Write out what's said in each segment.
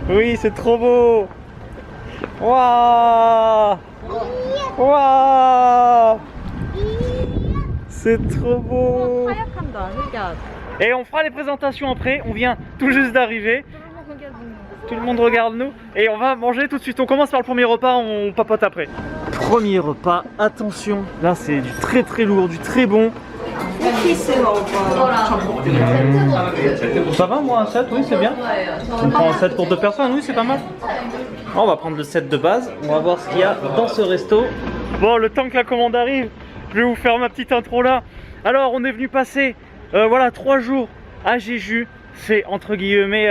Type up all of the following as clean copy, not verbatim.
Oui, c'est trop beau. Waouh. Waouh. C'est trop beau. Et on fera les présentations après. On vient tout juste d'arriver. Tout le monde regarde nous. Et on va manger tout de suite. On commence par le premier repas, on papote après. Premier repas, attention. Là, c'est du très très lourd, du très bon. Ça va, moi, un set, oui, c'est bien. On prend un set pour 2 personnes, oui, c'est pas mal. On va prendre le set de base. On va voir ce qu'il y a dans ce resto. Bon, le temps que la commande arrive, je vais vous faire ma petite intro là. Alors, on est venu passer, voilà, 3 jours à Jeju. C'est entre guillemets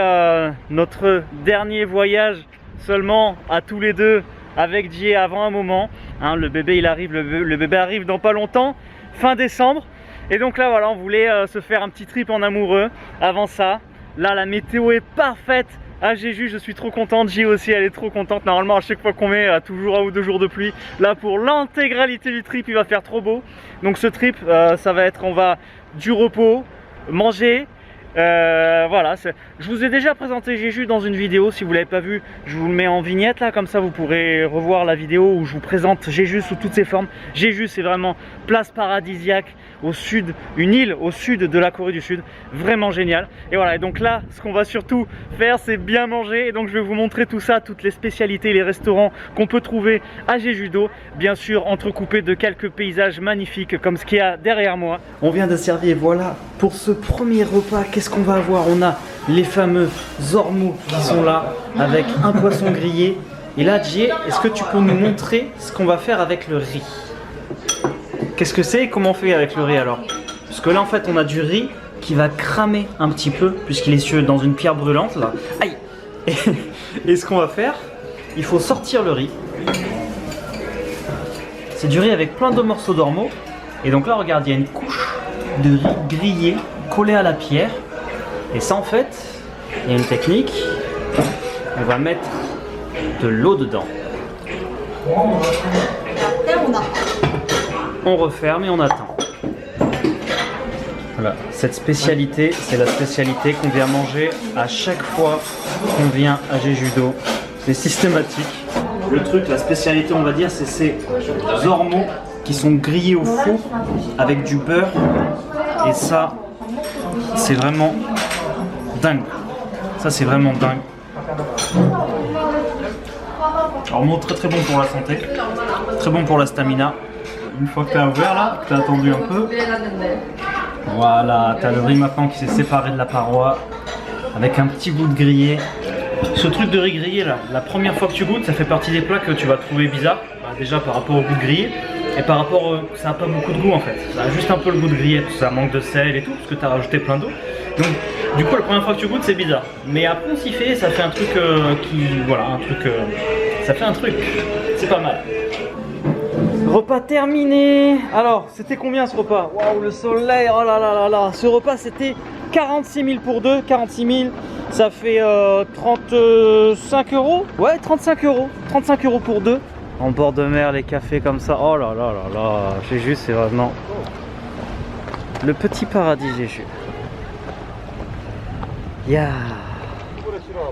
notre dernier voyage seulement à tous les deux avec Jie avant un moment. Hein, le bébé il arrive, le bébé arrive dans pas longtemps, fin décembre. Et donc là voilà, on voulait se faire un petit trip en amoureux avant ça. Là la météo est parfaite à Jeju, je suis trop contente. Jie aussi elle est trop contente. Normalement à chaque fois qu'on met toujours 1 ou 2 jours de pluie. Là pour l'intégralité du trip il va faire trop beau. Donc ce trip ça va être, on va du repos, manger. Voilà, je vous ai déjà présenté Jeju dans une vidéo. Si vous ne l'avez pas vu, je vous le mets en vignette là, comme ça vous pourrez revoir la vidéo où je vous présente Jeju sous toutes ses formes. Jeju c'est vraiment place paradisiaque au sud, une île au sud de la Corée du Sud, vraiment génial. Et voilà, et donc là ce qu'on va surtout faire c'est bien manger. Et donc je vais vous montrer tout ça, toutes les spécialités, les restaurants qu'on peut trouver à Jeju-do, bien sûr entrecoupés de quelques paysages magnifiques comme ce qu'il y a derrière moi. On vient de servir, voilà, pour ce premier repas. Qu'est-ce qu'on va avoir? On a les fameux ormeaux qui sont là avec un poisson grillé. Et là, Jie, est-ce que tu peux nous montrer ce qu'on va faire avec le riz? Qu'est-ce que c'est et comment on fait avec le riz alors? Parce que là, en fait, on a du riz qui va cramer un petit peu puisqu'il est dans une pierre brûlante là. Aïe! Et ce qu'on va faire, il faut sortir le riz. C'est du riz avec plein de morceaux d'ormeaux. Et donc là, regarde, il y a une couche de riz grillé collée à la pierre. Et ça, en fait, il y a une technique. On va mettre de l'eau dedans. On referme et on attend. Voilà, cette spécialité, c'est la spécialité qu'on vient manger à chaque fois qu'on vient à Jeju-do. C'est systématique. Le truc, la spécialité, on va dire, c'est ces ormeaux qui sont grillés au four avec du beurre. Et ça, c'est vraiment dingue. Ça, c'est vraiment dingue. Ormeaux très très bon pour la santé, très bon pour la stamina. Une fois que tu as ouvert là, que tu as attendu un peu, voilà, tu as le riz maintenant qui s'est séparé de la paroi avec un petit bout de grillé. Ce truc de riz grillé là, la première fois que tu goûtes, ça fait partie des plats que tu vas trouver bizarre. Déjà par rapport au goût de grillé et par rapport ça n'a pas beaucoup de goût en fait. Ça a juste un peu le goût de grillé, ça manque de sel et tout parce que tu as rajouté plein d'eau. Donc du coup la première fois que tu goûtes c'est bizarre. Mais après on s'y fait, ça fait un truc ça fait un truc. C'est pas mal. Repas terminé. Alors c'était combien ce repas? Waouh le soleil, oh là là là là. Ce repas c'était 46 000 pour 2, 46 000. Ça fait 35 euros. Ouais 35 euros. 35 euros pour 2. En bord de mer, les cafés comme ça, oh là là là là, Jeju c'est vraiment le petit paradis Jeju. Yeah.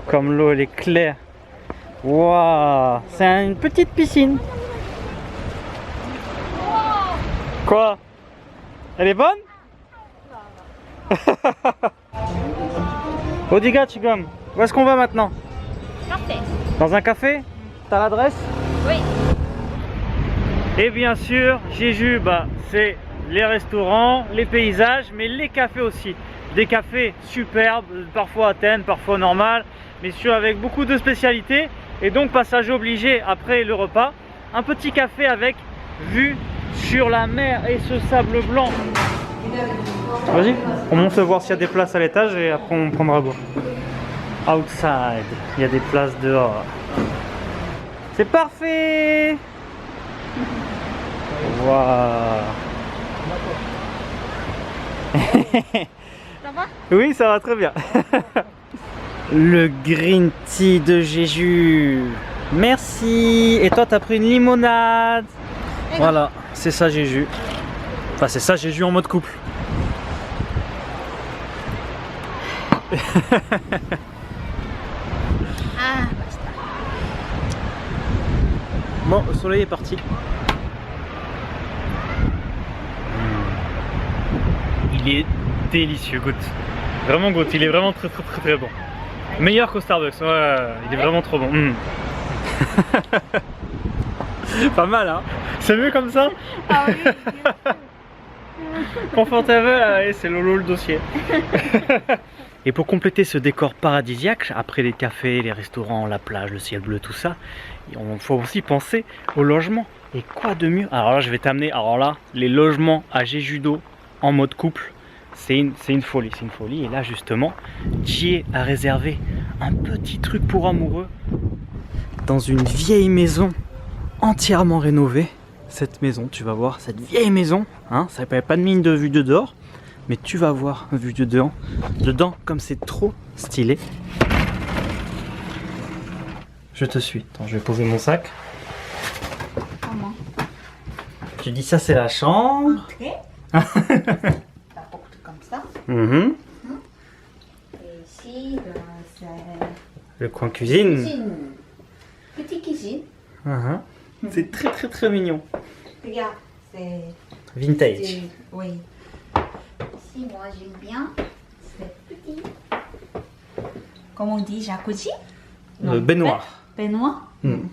Comme l'eau elle est claire. Waouh, c'est une petite piscine. Quoi? Elle est bonne? Odiga Chigam, où est-ce qu'on va maintenant? Café. Dans un café? T'as l'adresse? Oui. Et bien sûr, Jeju, c'est les restaurants, les paysages, mais les cafés aussi. Des cafés superbes, parfois Athènes, parfois normal, mais sûr avec beaucoup de spécialités. Et donc passage obligé après le repas, un petit café avec vue sur la mer et ce sable blanc. Vas-y, on monte voir s'il y a des places à l'étage et après on prendra boire. Outside, il y a des places dehors. C'est parfait. Waouh. Ça va? Oui, ça va très bien. Le green tea de Jeju. Merci. Et toi, t'as pris une limonade. Voilà, c'est ça Jeju. Enfin, c'est ça Jeju en mode couple. Bon, le soleil est parti. Il est délicieux, goûte. Vraiment goûte, il est vraiment très bon. Meilleur qu'au Starbucks, ouais, il est vraiment trop bon. Pas mal, hein? C'est mieux comme ça? Ah oui. Confortable, allez, c'est Lolo le dossier. Et pour compléter ce décor paradisiaque, après les cafés, les restaurants, la plage, le ciel bleu, tout ça, il faut aussi penser au logement. Et quoi de mieux? Alors là, je vais t'amener, alors là, les logements à Jeju-do en mode couple, c'est une folie, c'est une folie. Et là, justement, Jie a réservé un petit truc pour amoureux dans une vieille maison entièrement rénovée. Cette maison, tu vas voir, cette vieille maison, hein, ça n'a pas de mine de vue de dehors, mais tu vas voir vue de dedans, comme c'est trop stylé. Je te suis. Attends, je vais poser mon sac. Comment? Tu dis ça, c'est la chambre. Ok. La porte comme ça. Mhm. Et ici, c'est Le coin cuisine. cuisine. Petite cuisine. Mhm. C'est très mignon. Regarde, c'est... Vintage. Oui. Ici, moi, j'aime bien. C'est petit. Comment on dit, jacuzzi? Baignoire. Baignoire. Mm.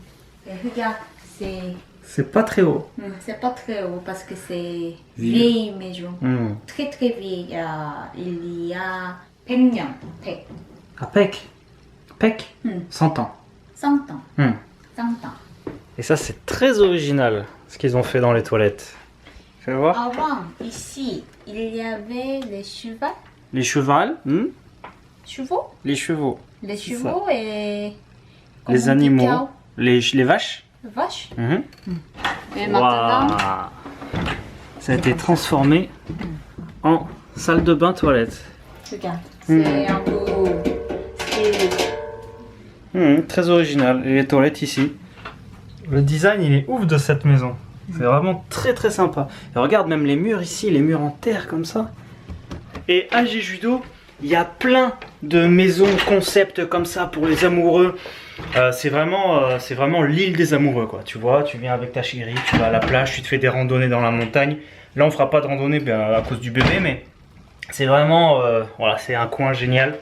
Et regarde, c'est... C'est pas très haut. C'est pas très haut parce que c'est Vieux. vieille maison. Mm. Très vieille. Il y a 100 ans. À Pec. Pec. Mm. 100 ans. 100 ans. Mm. 100 ans. Et ça, c'est très original, ce qu'ils ont fait dans les toilettes. Fais voir. Avant, ici, il y avait les chevaux. Les chevals. Chevaux? Les chevaux. Les C'est chevaux et... Les animaux. Les vaches. Les vaches. Mhm. Et maintenant, Waouh. Ça a été transformé en salle de bain toilette. regarde, c'est un peu stylé. Très original. Et les toilettes ici. Le design, il est ouf de cette maison. C'est vraiment très sympa. Et regarde même les murs ici, les murs en terre comme ça. Et à Jeju-do, il y a plein de maisons concept comme ça pour les amoureux. C'est vraiment l'île des amoureux, quoi. Tu vois, tu viens avec ta chérie, tu vas à la plage, tu te fais des randonnées dans la montagne. Là, on fera pas de randonnée à cause du bébé, mais c'est vraiment, voilà, c'est un coin génial.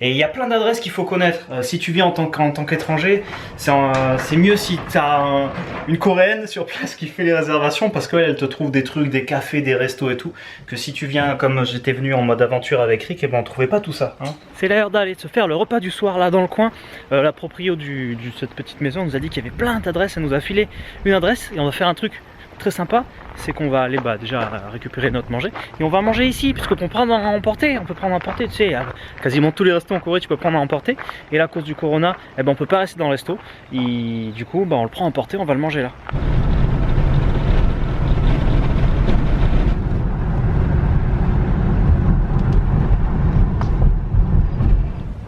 Et il y a plein d'adresses qu'il faut connaître. Si tu viens en tant qu'étranger, c'est mieux si tu as une Coréenne sur place qui fait les réservations, parce qu'elle elle te trouve des trucs, des cafés, des restos et tout, que si tu viens comme j'étais venu en mode aventure avec Rick, et ben on trouvait pas tout ça. Hein. C'est l'heure d'aller se faire le repas du soir là dans le coin. La proprio de cette petite maison nous a dit qu'il y avait plein d'adresses, elle nous a filé une adresse et on va faire un truc très sympa, c'est qu'on va aller déjà récupérer notre manger et on va manger ici, puisque pour prendre à emporter, on peut prendre à emporter, tu sais, quasiment tous les restos en Corée tu peux prendre à emporter, et là à cause du corona, eh ben, on peut pas rester dans le resto, et du coup on le prend à emporter, on va le manger là.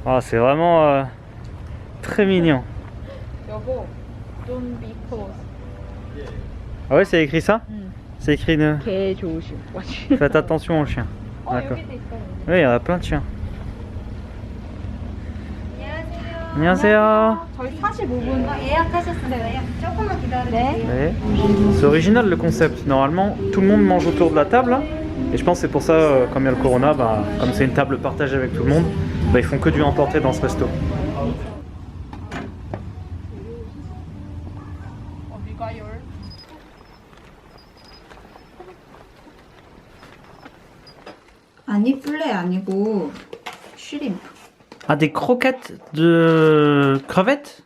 Ah, c'est vraiment très mignon. 여보, don't be close. Ah ouais, c'est écrit ça? C'est écrit de... 개 조심. Faites attention aux chiens. D'accord. 여기도 있어. Oui, il y en a plein de chiens. 안녕하세요. 저희 45분 예약하셨어요. 조금만 기다려주세요. Ouais. C'est original le concept. Normalement, tout le monde mange autour de la table. Hein. Et je pense que c'est pour ça, comme il y a le corona, comme c'est une table partagée avec tout le monde, ils font que du emporter dans ce resto. 아니 플레 아니고 슈림프. Ah, des croquettes de crevettes?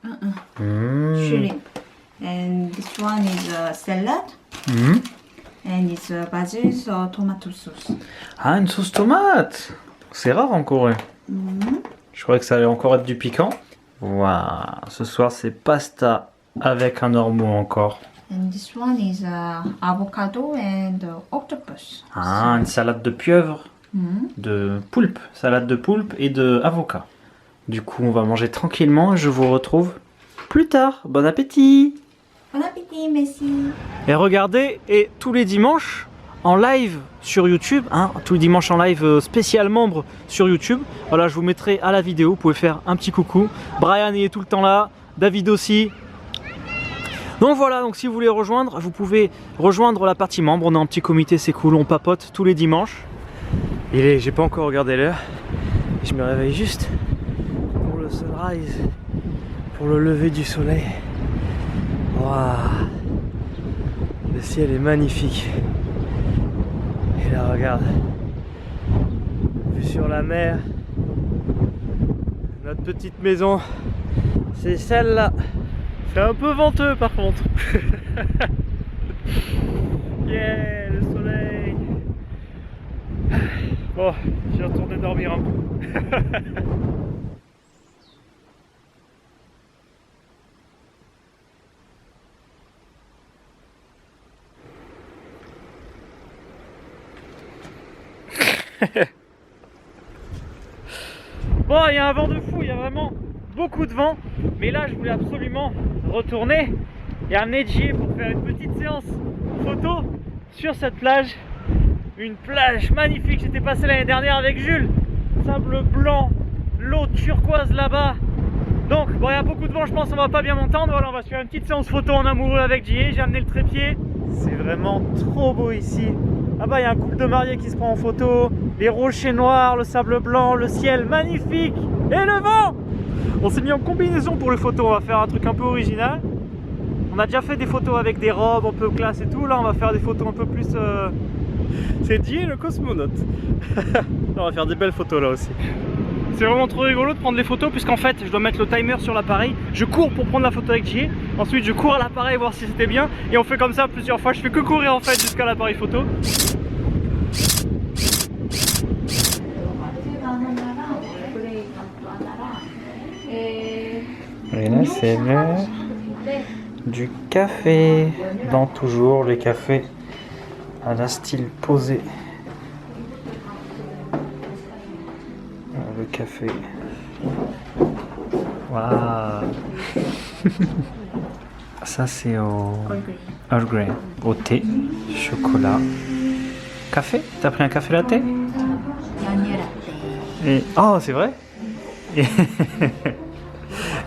Shrimp. And this one is a salad. And it's a basil tomato sauce. Ah, une sauce tomate. C'est rare en Corée. Je croyais que ça allait encore être du piquant. Waouh, ce soir c'est pasta avec un ormeau encore. And this one is avocado and octopus. Ah, une salade de pieuvre, de poulpe, salade de poulpe et de avocat. Du coup, on va manger tranquillement et je vous retrouve plus tard. Bon appétit! Bon appétit, merci. Et regardez, et tous les dimanches en live sur YouTube, hein, tous les dimanches en live spécial membre sur YouTube. Voilà, je vous mettrai à la vidéo, vous pouvez faire un petit coucou. Brian il est tout le temps là, David aussi. Donc voilà, donc si vous voulez rejoindre, vous pouvez rejoindre la partie membre. On est en petit comité, c'est cool, on papote tous les dimanches. J'ai pas encore regardé l'heure. Je me réveille juste pour le sunrise, pour le lever du soleil. Waouh, le ciel est magnifique. Et là, regarde, vue sur la mer. Notre petite maison, c'est celle-là. C'est un peu venteux par contre. Yeah, le soleil. Bon, je vais retourner dormir un peu. Bon, il y a un vent de fou, il y a vraiment beaucoup de vent. Mais là, je voulais absolument retourner et amener Jie pour faire une petite séance photo sur cette plage. Une plage magnifique, j'étais passé l'année dernière avec Jules. Sable blanc, l'eau turquoise là-bas. Donc, bon, il y a beaucoup de vent, je pense qu'on va pas bien m'entendre. Voilà, on va se faire une petite séance photo en amoureux avec Jie. J'ai amené le trépied. C'est vraiment trop beau ici. Là-bas, il y a un couple de mariés qui se prend en photo. Les rochers noirs, le sable blanc, le ciel magnifique. Et le vent! On s'est mis en combinaison pour les photos. On va faire un truc un peu original. On a déjà fait des photos avec des robes un peu classe et tout. Là, on va faire des photos un peu plus... C'est Jie le cosmonaute. On va faire des belles photos là aussi. C'est vraiment trop rigolo de prendre les photos puisqu'en fait je dois mettre le timer sur l'appareil. Je cours pour prendre la photo avec Jie. Ensuite je cours à l'appareil voir si c'était bien. Et on fait comme ça plusieurs fois. Je fais que courir en fait jusqu'à l'appareil photo. Et là c'est l'heure du café. Dans toujours les cafés à la style posé. Le café. Waouh. Ça c'est au Earl Grey, au thé, chocolat, café. T'as pris un café latte? Et... Oh, c'est vrai.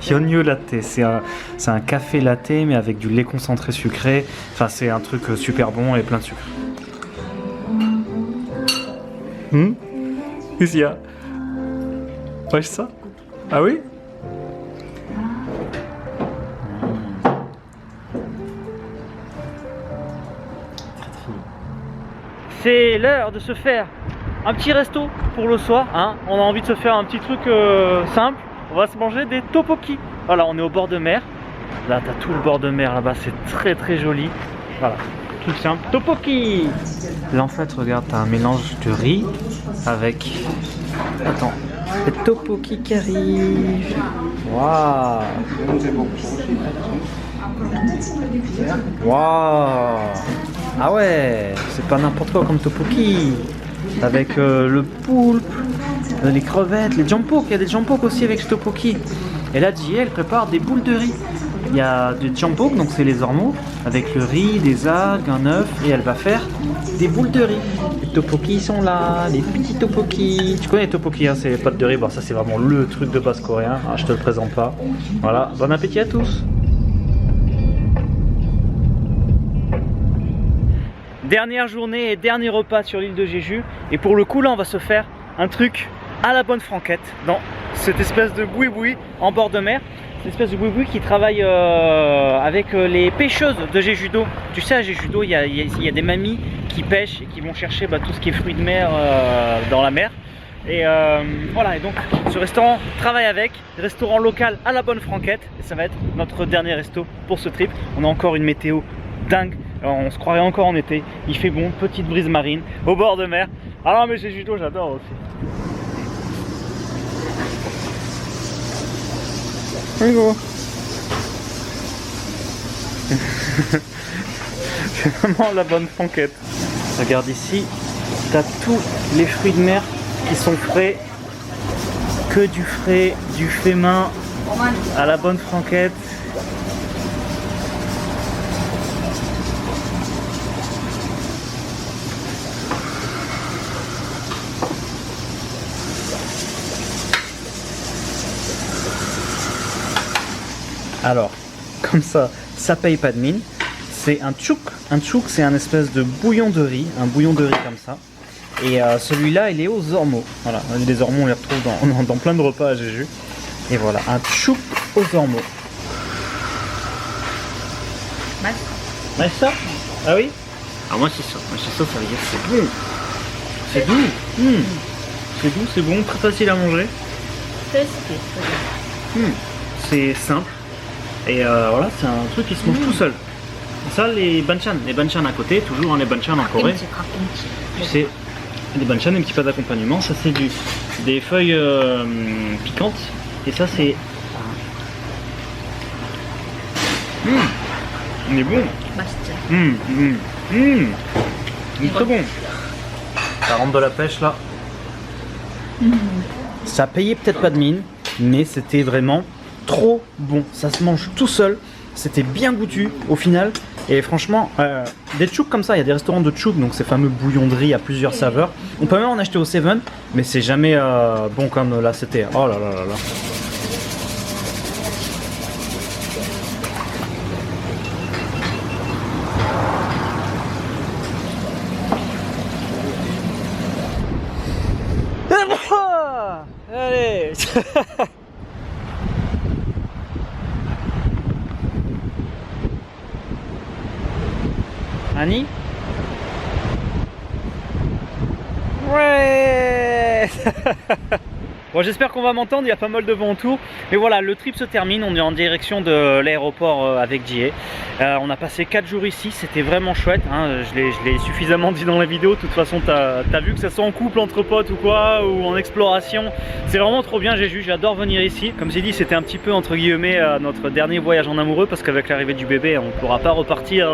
Yonyo latte, c'est un café latte mais avec du lait concentré sucré. Enfin, c'est un truc super bon et plein de sucre. Qu'est-ce qu'il y a? Ouais, ça? Ah oui? C'est l'heure de se faire un petit resto pour le soir, hein. On a envie de se faire un petit truc simple. On va se manger des tteokbokki. Voilà, on est au bord de mer. Là, t'as tout le bord de mer là-bas, c'est très très joli. Voilà, tout simple. Tteokbokki. Là en fait, regarde, t'as un mélange de riz avec... Attends. Le tteokbokki qui arrive. Waouh. Waouh. Ah ouais, c'est pas n'importe quoi comme tteokbokki. Avec le poulpe, les crevettes, les jambok. Il y a des jambok aussi avec ce tteokbokki. Et là, Jie, elle prépare des boules de riz. Il y a du jambok, donc c'est les ormeaux, avec le riz, des algues, un œuf, et elle va faire des boules de riz. Les tteokbokki sont là, les petits tteokbokki. Tu connais les tteokbokki, hein, c'est les pâtes de riz. Bon, ça c'est vraiment le truc de base coréen. Ah, je te le présente pas. Voilà, bon appétit à tous. Dernière journée et dernier repas sur l'île de Jeju. Et pour le coup, là, on va se faire un truc à la bonne franquette dans cette espèce de boui-boui en bord de mer. Cette espèce de boui-boui qui travaille avec les pêcheuses de Jeju-do. Tu sais, à Jeju-do, il y a des mamies qui pêchent et qui vont chercher tout ce qui est fruits de mer dans la mer. Et voilà, et donc ce restaurant travaille avec, restaurant local à la bonne franquette. Et ça va être notre dernier resto pour ce trip. On a encore une météo dingue. On se croirait encore en été. Il fait bon, petite brise marine au bord de mer. Ah non, mais Jeju-do, j'adore aussi. Bonjour. C'est vraiment la bonne franquette. Regarde ici, t'as tous les fruits de mer qui sont frais. Que du frais, du fait main à la bonne franquette. Alors, comme ça, ça paye pas de mine. C'est un tchouk. Un tchouk, c'est un espèce de bouillon de riz, un bouillon de riz comme ça. Et celui-là, il est aux ormeaux. Voilà, les ormeaux, on les retrouve dans plein de repas à Jeju. Et voilà, un tchouk aux ormeaux. ça? Ah oui? Alors moi c'est ça. Ça veut dire que c'est bon. C'est doux. C'est doux, c'est bon, très facile à manger. C'est simple. Et voilà, c'est un truc qui se mange tout seul. Et ça, les banchan à côté, toujours les banchan en Corée. Tu sais, les banchan, un petit peu d'accompagnement. Ça, c'est des feuilles piquantes. Et ça, c'est. Il est bon. Il est très bon. Ça rentre de la pêche là. Ça payait peut-être pas de mine, mais c'était vraiment trop bon. Ça se mange tout seul. C'était bien goûtu au final. Et franchement, des tchouks comme ça, il y a des restaurants de tchouks, donc ces fameux bouillons de riz à plusieurs saveurs. On peut même en acheter au Seven, mais c'est jamais bon comme là c'était. Oh là là là là. Allez. Annie? Ouais. Bon, j'espère qu'on va m'entendre, il y a pas mal de vent autour. Mais voilà, le trip se termine, on est en direction de l'aéroport avec Jie. On a passé 4 jours ici, c'était vraiment chouette, hein. Je l'ai suffisamment dit dans la vidéo. De toute façon, t'as vu que ça soit en couple, entre potes ou quoi, ou en exploration. C'est vraiment trop bien, j'adore venir ici. Comme j'ai dit, c'était un petit peu entre guillemets notre dernier voyage en amoureux, parce qu'avec l'arrivée du bébé, on ne pourra pas repartir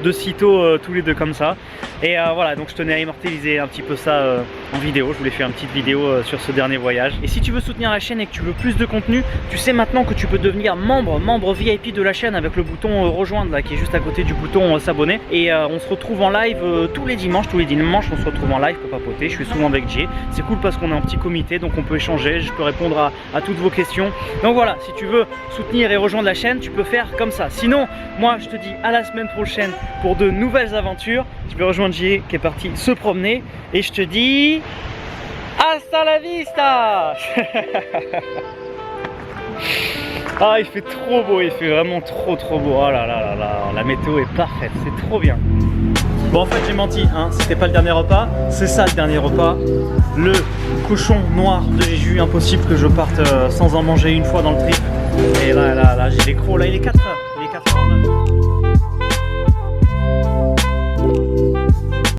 de sitôt tous les deux comme ça. Et voilà, donc je tenais à immortaliser un petit peu ça en vidéo. Je voulais faire une petite vidéo sur ce dernier voyage. Et si tu veux soutenir la chaîne et que tu veux plus de contenu, tu sais maintenant que tu peux devenir membre VIP de la chaîne avec le bouton rejoindre là, qui est juste à côté du bouton s'abonner. Et on se retrouve en live tous les dimanches on se retrouve en live pour papoter. Je suis souvent avec Jie. C'est cool parce qu'on est en petit comité, donc on peut échanger, je peux répondre à toutes vos questions. Donc voilà, si tu veux soutenir et rejoindre la chaîne, tu peux faire comme ça. Sinon, moi je te dis à la semaine prochaine pour de nouvelles aventures. Je vais rejoindre Jie qui est parti se promener et je te dis hasta la vista. Ah, il fait trop beau, il fait vraiment trop beau. Oh là là là là, la météo est parfaite, c'est trop bien. Bon, en fait j'ai menti, hein, c'était pas le dernier repas, c'est ça le dernier repas. Le cochon noir de Jeju, impossible que je parte sans en manger une fois dans le trip. Et là j'ai les crocs, là il est 4h, il est 4h.